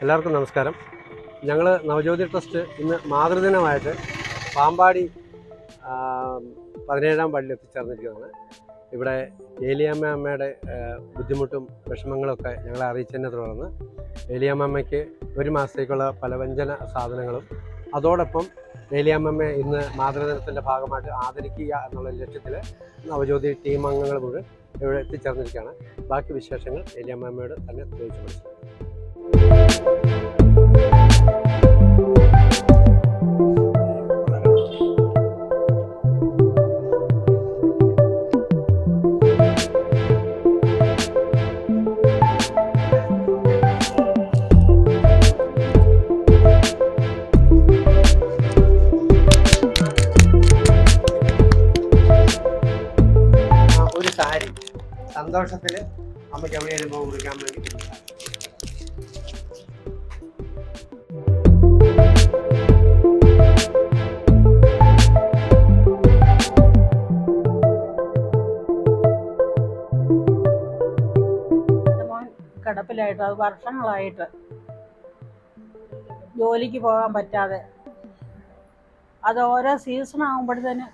എല്ലാവർക്കും നമസ്കാരം. ഞങ്ങൾ നവജ്യോതി ട്രസ്റ്റ് ഇന്ന് മാതൃദിനമായിട്ട് പാമ്പാടി 17-ാം വാർഡിൽ എത്തിച്ചേർന്നിരിക്കുന്നതാണ്. ഇവിടെ ഏലിയാമ്മ അമ്മയുടെ ബുദ്ധിമുട്ടും വിഷമങ്ങളൊക്കെ ഞങ്ങളെ അറിയിച്ചതിനെ തുടർന്ന് ഏലിയാമ്മയ്ക്ക് ഒരു മാസത്തേക്കുള്ള പലവ്യഞ്ജന സാധനങ്ങളും അതോടൊപ്പം ഏലിയാമ്മയെ ഇന്ന് മാതൃദിനത്തിൻ്റെ ഭാഗമായിട്ട് ആദരിക്കുക എന്നുള്ള ലക്ഷ്യത്തിൽ നവജ്യോതി ടീം അംഗങ്ങൾ മുഴുവൻ ഇവിടെ എത്തിച്ചേർന്നിരിക്കുകയാണ്. ബാക്കി വിശേഷങ്ങൾ ഏലിയാമ്മയോട് തന്നെ ചോദിച്ചു മനസ്സിലാക്കാം. ഒരു സാരി സന്തോഷത്തിൽ അമ്മയ്ക്ക് എവിടെയാലും പോകും കുറിക്കാൻ വേണ്ടി കിടപ്പിലായിട്ട് അത് വർഷങ്ങളായിട്ട് ജോലിക്ക് പോകാൻ പറ്റാതെ അത് ഓരോ സീസൺ ആകുമ്പോഴത്തേന്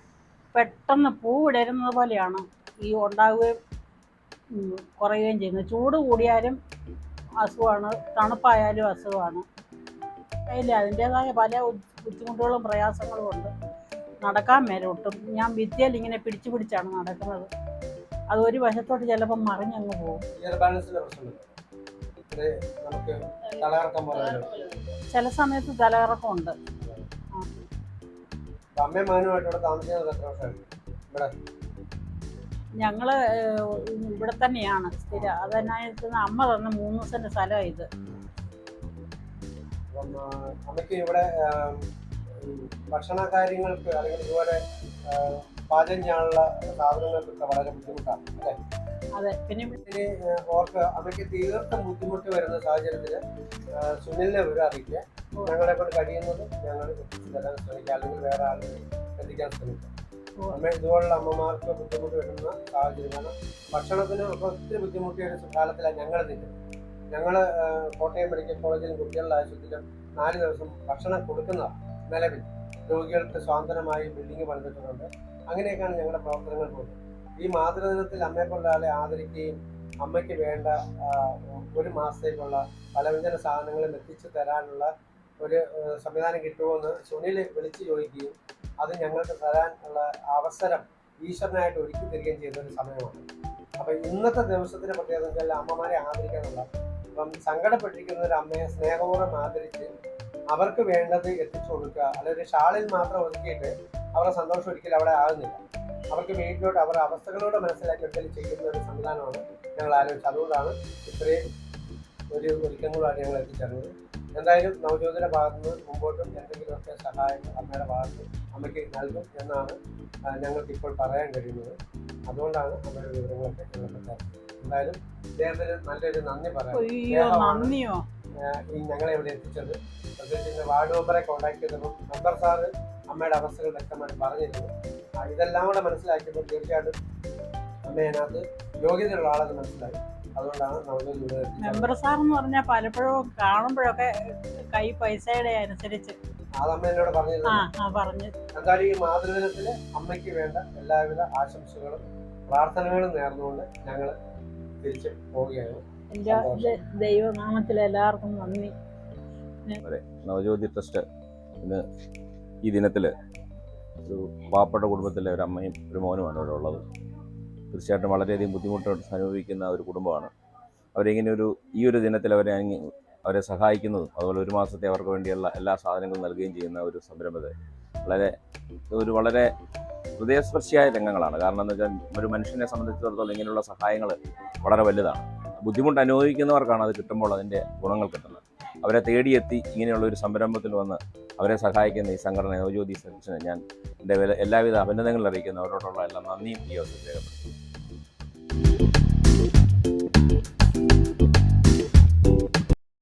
പെട്ടെന്ന് പൂ വിടരുന്നത് പോലെയാണ് ഈ ഉണ്ടാവുകയും കുറയുകയും ചെയ്യുന്നത്. ചൂട് കൂടിയാലും അസുഖമാണ്, തണുപ്പായാലും അസുഖമാണ്. ഇല്ല, അതിൻ്റേതായ പല ബുദ്ധിമുട്ടുകളും പ്രയാസങ്ങളും ഉണ്ട്. നടക്കാൻ മേലോട്ടും ഞാൻ ഭിത്തിയിൽ ഇങ്ങനെ പിടിച്ചാണ് നടക്കുന്നത്. അത് ഒരു വശത്തോട്ട് ചിലപ്പം മറിഞ്ഞങ്ങ് പോകും. ചില സമയത്ത് തലകറക്കമുണ്ട്. ഞങ്ങള് ഇവിടെ തന്നെയാണ് സ്ഥിരം. അതിനായിട്ട് അമ്മ തന്ന 3 സെന്റ് സ്ഥലമാണ് ഇത്. അമ്മയ്ക്ക് ഇവിടെ ഭക്ഷണ കാര്യങ്ങൾക്ക് അല്ലെങ്കിൽ ഇതുപോലെ പാചകം ചെയ്യാനുള്ള സാധനങ്ങൾക്കൊക്കെ വളരെ ബുദ്ധിമുട്ടാണ് അല്ലേ? അതെ. പിന്നെ ഓർക്ക് അമ്മയ്ക്ക് തീർത്തും ബുദ്ധിമുട്ട് വരുന്ന സാഹചര്യത്തിൽ സുനിലിനെ വിവരം അറിയിക്കുക. ഞങ്ങളെ കൊണ്ട് കഴിയുന്നത് ഞങ്ങൾ എത്തിച്ചു തരാൻ ശ്രമിക്കുക, അല്ലെങ്കിൽ വേറെ ആളുകൾ എത്തിക്കാൻ ശ്രമിക്കുക. അമ്മ ഇതുപോലുള്ള അമ്മമാർക്ക് ബുദ്ധിമുട്ട് വരുന്ന സാഹചര്യമാണ്. ഭക്ഷണത്തിന് ഒത്തിരി ബുദ്ധിമുട്ടിയ ഒരു കാലത്തിലാണ് ഞങ്ങൾ നിൽക്കുന്നത്. ഞങ്ങൾ കോട്ടയം മെഡിക്കൽ കോളേജിലും കുട്ടികളുടെ ആശുപത്രിയിലും 4 ദിവസം ഭക്ഷണം കൊടുക്കുന്നതാണ്. നിലവിൽ രോഗികൾക്ക് സ്വാതന്ത്ര്യമായി ബിൽഡിംഗ് പണിതിട്ടുണ്ട്. അങ്ങനെയൊക്കെയാണ് ഞങ്ങളുടെ പ്രവർത്തനങ്ങൾ പോകുന്നത്. ഈ മാതൃദിനത്തിൽ അമ്മയെക്കൊണ്ട ആളെ ആദരിക്കുകയും അമ്മയ്ക്ക് വേണ്ട ഒരു മാസത്തേക്കുള്ള പലവ്യഞ്ജന സാധനങ്ങളും എത്തിച്ചു തരാനുള്ള ഒരു സംവിധാനം കിട്ടുമോയെന്ന് സുനിൽ വിളിച്ചു ചോദിക്കുകയും അത് ഞങ്ങൾക്ക് തരാനുള്ള അവസരം ഈശ്വരനായിട്ട് ഒരുക്കി തരികയും ചെയ്യുന്ന ഒരു സമയമാണ്. അപ്പം ഇന്നത്തെ ദിവസത്തിൻ്റെ പ്രത്യേകത വെച്ചാൽ അമ്മമാരെ ആദരിക്കാനുള്ള, അപ്പം സങ്കടപ്പെട്ടിരിക്കുന്ന ഒരു അമ്മയെ സ്നേഹപൂർവ്വം ആദരിച്ച് അവർക്ക് വേണ്ടത് എത്തിച്ചു കൊടുക്കുക. അല്ലെങ്കിൽ ഷാളിൽ മാത്രം ഒതുക്കിയിട്ട് അവരുടെ സന്തോഷം ഒരിക്കലും അവിടെ ആകുന്നില്ല. അവർക്ക് വീട്ടിലോട്ട് അവരുടെ അവസ്ഥകളോട് മനസ്സിലാക്കി ഒരിക്കലും ചെയ്യുന്ന ഒരു സംവിധാനമാണ് ഞങ്ങൾ ആലോചിച്ചത്. അതുകൊണ്ടാണ് ഇത്രയും ഒരു ഒരുക്കങ്ങളുമായിട്ട് ഞങ്ങൾ എത്തിച്ചേർന്നത്. എന്തായാലും നവജ്യോതിയുടെ ഭാഗത്തു നിന്ന് മുമ്പോട്ടും എന്തെങ്കിലുമൊക്കെ സഹായം അമ്മയുടെ ഭാഗത്ത് അമ്മയ്ക്ക് നൽകും എന്നാണ് ഞങ്ങൾക്ക് ഇപ്പോൾ പറയാൻ കഴിയുന്നത്. അതുകൊണ്ടാണ് അമ്മയുടെ വിവരങ്ങളൊക്കെ ഞങ്ങൾ എന്തായാലും ഇദ്ദേഹത്തിന് നല്ലൊരു നന്ദി പറയാം. ഈ ഞങ്ങളെ ഇവിടെ എത്തിച്ചത് പ്രത്യേകിച്ച് വാർഡ് മെമ്പറെ കോൺടാക്ട് ചെയ്തപ്പോൾ മെമ്പർ സാറ് അമ്മയുടെ അവസ്ഥകൾ വ്യക്തമായിട്ട് പറഞ്ഞിരുന്നു. ഇതെല്ലാം കൂടെ മനസ്സിലാക്കിയപ്പോൾ തീർച്ചയായിട്ടും അമ്മ അതിനകത്ത് യോഗ്യതയുള്ള ആളെന്ന് മനസ്സിലായി. അതുകൊണ്ടാണ് നവജ്യോതി ഇവിടെ മെമ്പർ സാർ എന്ന് പറഞ്ഞാൽ പലപ്പോഴും കാണുമ്പോഴൊക്കെ കൈ പൈസയുടെ അനുസരിച്ച് അത് അമ്മ എന്നോട് പറഞ്ഞു. എന്തായാലും ഈ മാതൃദിനത്തിന് അമ്മയ്ക്ക് വേണ്ട എല്ലാവിധ ആശംസകളും പ്രാർത്ഥനകളും നേർന്നുകൊണ്ട് ഞങ്ങൾ തിരിച്ച് പോവുകയാണ്. ദൈവനാമത്തിൽ എല്ലാവർക്കും നന്ദി. നവജ്യോതി ട്രസ്റ്റ് ഇന്ന് ഈ ദിനത്തിൽ ഒരു പാവപ്പെട്ട കുടുംബത്തിലെ ഒരു അമ്മയും ഒരു മോനുമാണ് ഇവിടെ ഉള്ളത്. തീർച്ചയായിട്ടും വളരെയധികം ബുദ്ധിമുട്ട് അനുഭവിക്കുന്ന ഒരു കുടുംബമാണ്. അവരിങ്ങനെ ഈ ഒരു ദിനത്തിൽ അവരെ സഹായിക്കുന്നതും അതുപോലെ ഒരു മാസത്തെ അവർക്ക് വേണ്ടിയുള്ള എല്ലാ സാധനങ്ങളും നൽകുകയും ചെയ്യുന്ന ഒരു സംരംഭത്തെ വളരെ ഹൃദയസ്പർശിയായ രംഗങ്ങളാണ്. കാരണം എന്ന് വെച്ചാൽ ഒരു മനുഷ്യനെ സംബന്ധിച്ചിടത്തോളം ഇങ്ങനെയുള്ള സഹായങ്ങൾ വളരെ വലുതാണ്. ബുദ്ധിമുട്ട് അനുഭവിക്കുന്നവർക്കാണ് അത് കിട്ടുമ്പോൾ അതിൻ്റെ ഗുണങ്ങൾ കിട്ടുന്നത്. അവരെ തേടിയെത്തി ഇങ്ങനെയുള്ള ഒരു സംരംഭത്തിൽ വന്ന് അവരെ സഹായിക്കുന്ന ഈ സംഘടന നവജ്യോതി സർവീസിന് ഞാൻ എൻ്റെ എല്ലാവിധ അഭിനന്ദനങ്ങൾ അറിയിക്കുന്നു. അവരോടുള്ള എല്ലാ നന്ദിയും ഈ അവസരത്തിൽ രേഖപ്പെടുത്തുന്നു.